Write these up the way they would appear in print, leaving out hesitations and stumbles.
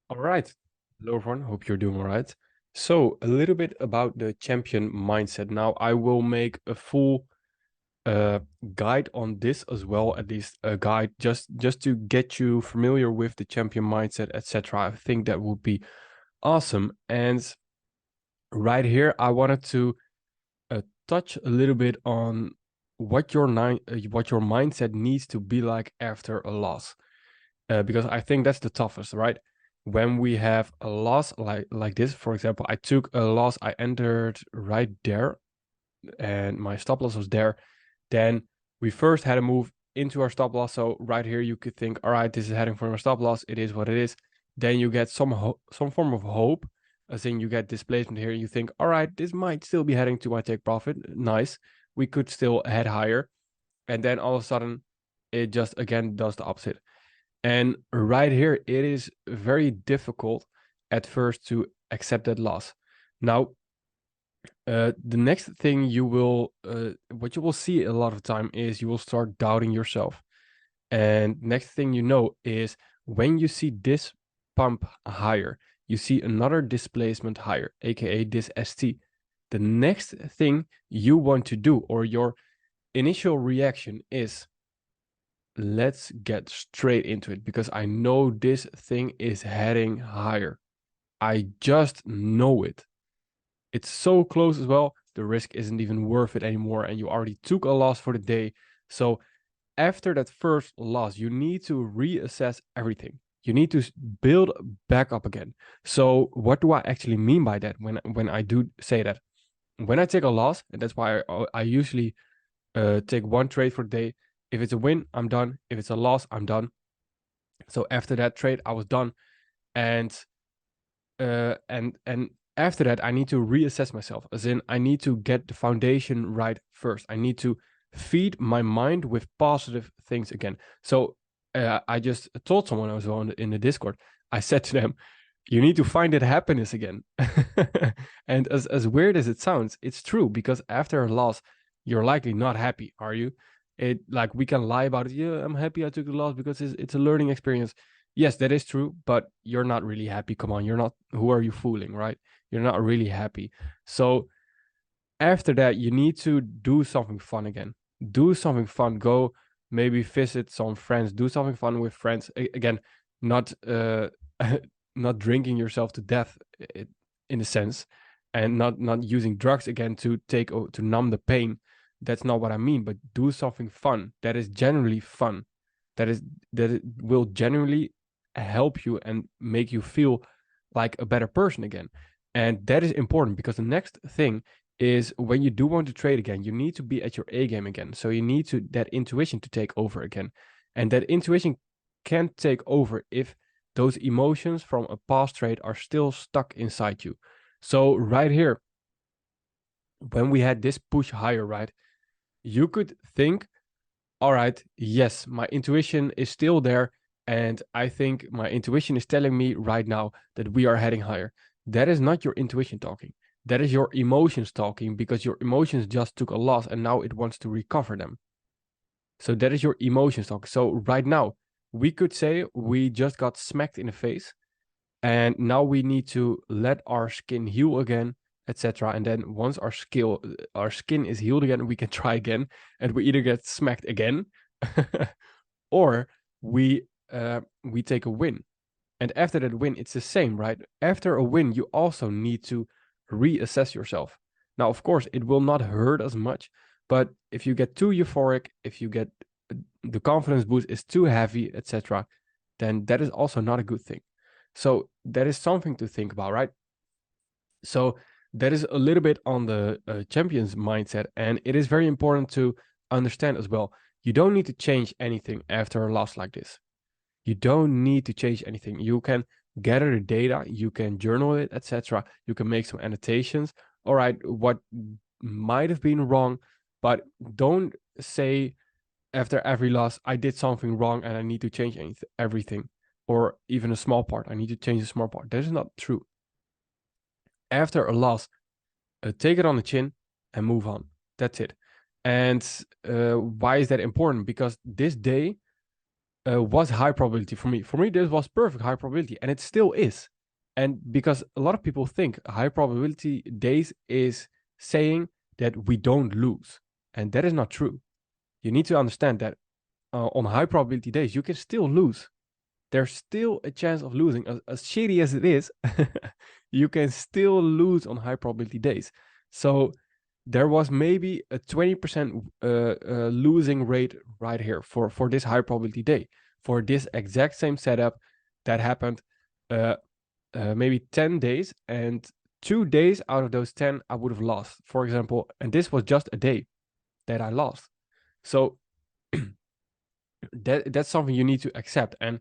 All right. Hello, everyone. Hope you're doing all right. So, a little bit about the champion mindset. Now, I will make a full uh, guide on this as well, at least a guide just to get you familiar with the champion mindset, etc. I think that would be awesome. And right here, I wanted to touch a little bit on what your mindset needs to be like after a loss. Because I think that's the toughest, right? When we have a loss like this, for example, I took a loss, I entered right there, and my stop loss was there. Then we first had a move into our stop loss. So right here, you could think, all right, this is heading for my stop loss. It is what it is. Then you get some form of hope, as in you get displacement here. You think, all right, this might still be heading to my take profit. Nice, we could still head higher. And then all of a sudden, it just again does the opposite. And right here, it is very difficult at first to accept that loss. Now, the next thing what you will see a lot of time is you will start doubting yourself. And next thing you know is when you see this pump higher, you see another displacement higher, aka this ST. The next thing you want to do, or your initial reaction, is let's get straight into it because I know this thing is heading higher. I just know it. It's so close as well. The risk isn't even worth it anymore, and you already took a loss for the day. So after that first loss, you need to reassess everything. You need to build back up again. So what do I actually mean by that when I do say that? When I take a loss, and that's why I usually take one trade for the day. If it's a win, I'm done. If it's a loss, I'm done. So after that trade, I was done, and and after that, I need to reassess myself. As in, I need to get the foundation right first. I need to feed my mind with positive things again. So I just told someone I was on in the Discord. I said to them, "You need to find that happiness again." And as weird as it sounds, it's true because after a loss, you're likely not happy, are you? It like we can lie about it. Yeah, I'm happy I took the loss because it's a learning experience. Yes, that is true, but you're not really happy. Come on, you're not. Who are you fooling, right? You're not really happy. So after that, you need to do something fun again. Do something fun. Go maybe visit some friends. Do something fun with friends. Again, not not drinking yourself to death in a sense, and not using drugs again to to numb the pain. That's not what I mean. But do something fun that is generally fun. That is that it will genuinely help you and make you feel like a better person again. And that is important because the next thing is when you do want to trade again, you need to be at your A game again. So you need to that intuition to take over again. And that intuition can't take over if those emotions from a past trade are still stuck inside you. So right here, when we had this push higher, right, you could think, all right, yes, my intuition is still there. And I think my intuition is telling me right now that we are heading higher. That is not your intuition talking. That is your emotions talking because your emotions just took a loss and now it wants to recover them. So that is your emotions talking. So right now, we could say we just got smacked in the face and now we need to let our skin heal again, etc. And then once our skin is healed again, we can try again, and we either get smacked again, or we take a win. And after that win, it's the same, right? After a win, you also need to reassess yourself. Now, of course, it will not hurt as much, but if you get too euphoric, if you get the confidence boost is too heavy, etc., then that is also not a good thing. So that is something to think about, right? So that is a little bit on the champions mindset, and it is very important to understand as well. You don't need to change anything after a loss like this. You don't need to change anything. You can gather the data, you can journal it, etc. You can make some annotations. All right, what might have been wrong, but don't say after every loss, I did something wrong and I need to change everything, or even a small part. I need to change a small part. That is not true. After a loss, take it on the chin and move on. That's it. And why is that important? Because this day was high probability for me. For me, this was perfect high probability, and it still is. And because a lot of people think high probability days is saying that we don't lose, and that is not true. You need to understand that on high probability days, you can still lose. There's still a chance of losing. As shitty as it is, you can still lose on high probability days. So there was maybe a 20% losing rate right here for this high probability day. For this exact same setup that happened maybe 10 days, and 2 days out of those 10 I would have lost, for example, and this was just a day that I lost. So that's something you need to accept. And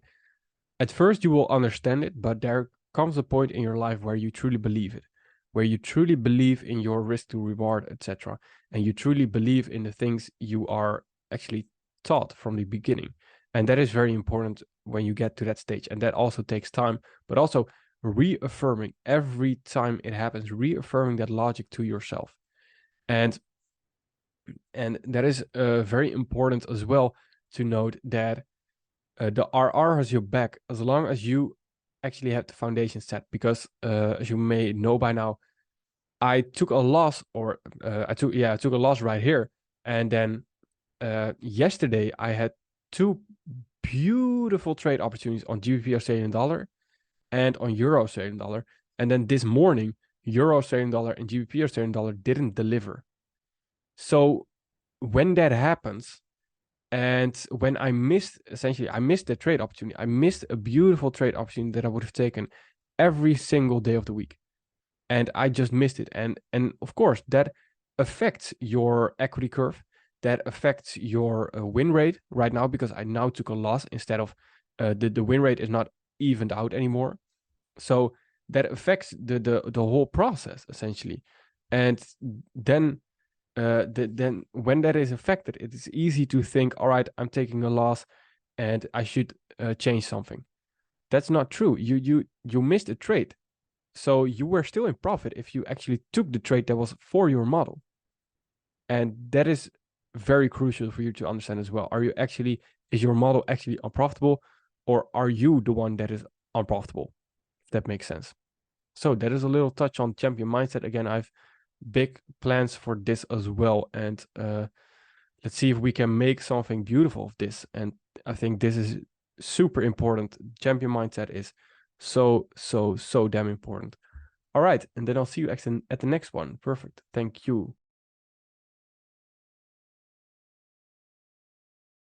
at first you will understand it, but there comes a point in your life where you truly believe it, where you truly believe in your risk to reward, etc. And you truly believe in the things you are actually taught from the beginning. And that is very important when you get to that stage. And that also takes time, but also reaffirming every time it happens, reaffirming that logic to yourself. And that is very important as well to note that the RR has your back as long as you actually have the foundation set. Because as you may know by now, I took a loss, or I took a loss right here, and then yesterday I had 2 beautiful trade opportunities on GBP Australian dollar and on Euro Australian dollar, and then this morning Euro Australian dollar and GBP Australian dollar didn't deliver. So when that happens, and when I missed the trade opportunity, I missed a beautiful trade opportunity that I would have taken every single day of the week, and I just missed it. And of course that affects your equity curve, that affects your win rate right now, because I now took a loss instead of the win rate is not evened out anymore. So that affects the whole process essentially. And then then when that is affected, it is easy to think, all right, I'm taking a loss and I should change something. That's not true. You missed a trade, so you were still in profit if you actually took the trade that was for your model. And that is very crucial for you to understand as well. Is your model actually unprofitable, or are you the one that is unprofitable? If that makes sense. So that is a little touch on champion mindset. Again, I've big plans for this as well, and let's see if we can make something beautiful of this. And I think this is super important. Champion mindset is so damn important. All right, and then I'll see you at the next one. Perfect. Thank you.